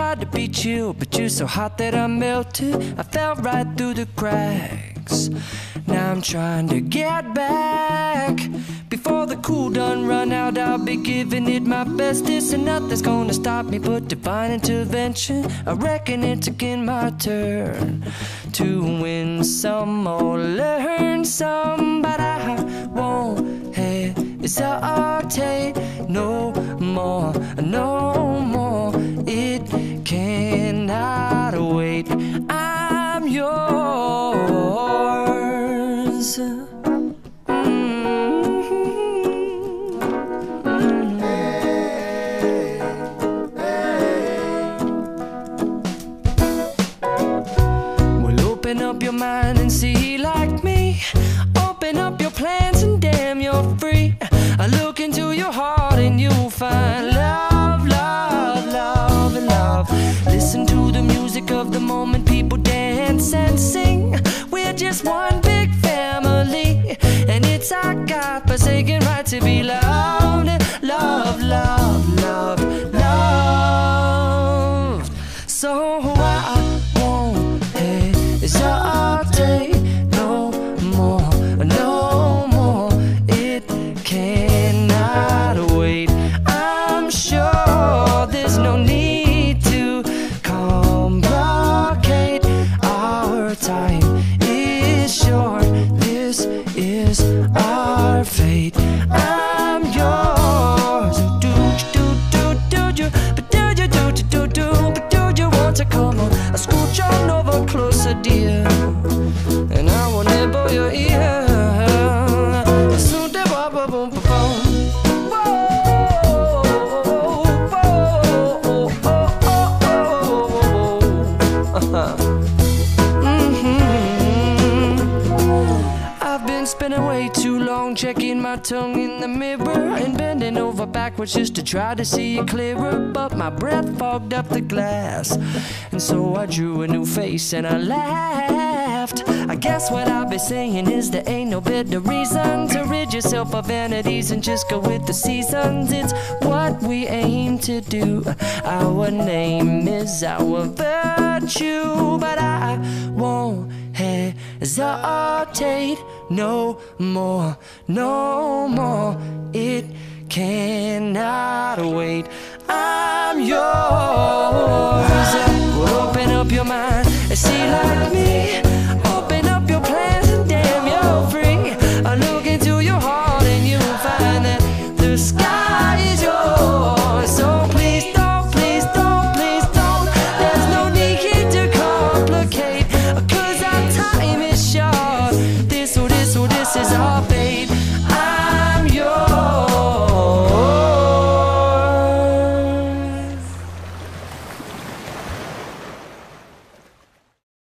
tried to be chill, but you're so hot that I melted. I fell right through the cracks. Now I'm trying to get back. Before the cool done run out, I'll be giving it my bestest, and nothing's gonna stop me but divine intervention. I reckon it's again my turn to win some or learn some, but I won't hesitate no more, no more. It cannot wait. I'm yours. Open up your mind and see like me. Open up your plans and damn, you're free. I look into your heart and you'll find love, love, love, and love. Listen to the music of the moment, people dance and sing. We're just one big family, and it's our God-forsaken right to be loved. Love, love, love, love. So I won't hesitate no more, no more. It cannot wait. I'm sure there's no need to complicate. Our time is short. This is our fate. I'm yours. Do you, but do you, but do you want to come on? I scooch on over closer, dear, and I will nibble your ear. I've been spending way too long checking my tongue in the mirror and bending over backwards just to try to see it clearer, but my breath fogged up the glass, and so I drew a new face and I laughed. I guess what I'll be saying is there ain't no better reason to rid yourself of vanities and just go with the seasons. It's what we aim to do. Our name is our virtue, but I won't hesitate no more, no more. It cannot wait. I'm yours. Well, open up your mind and see like me.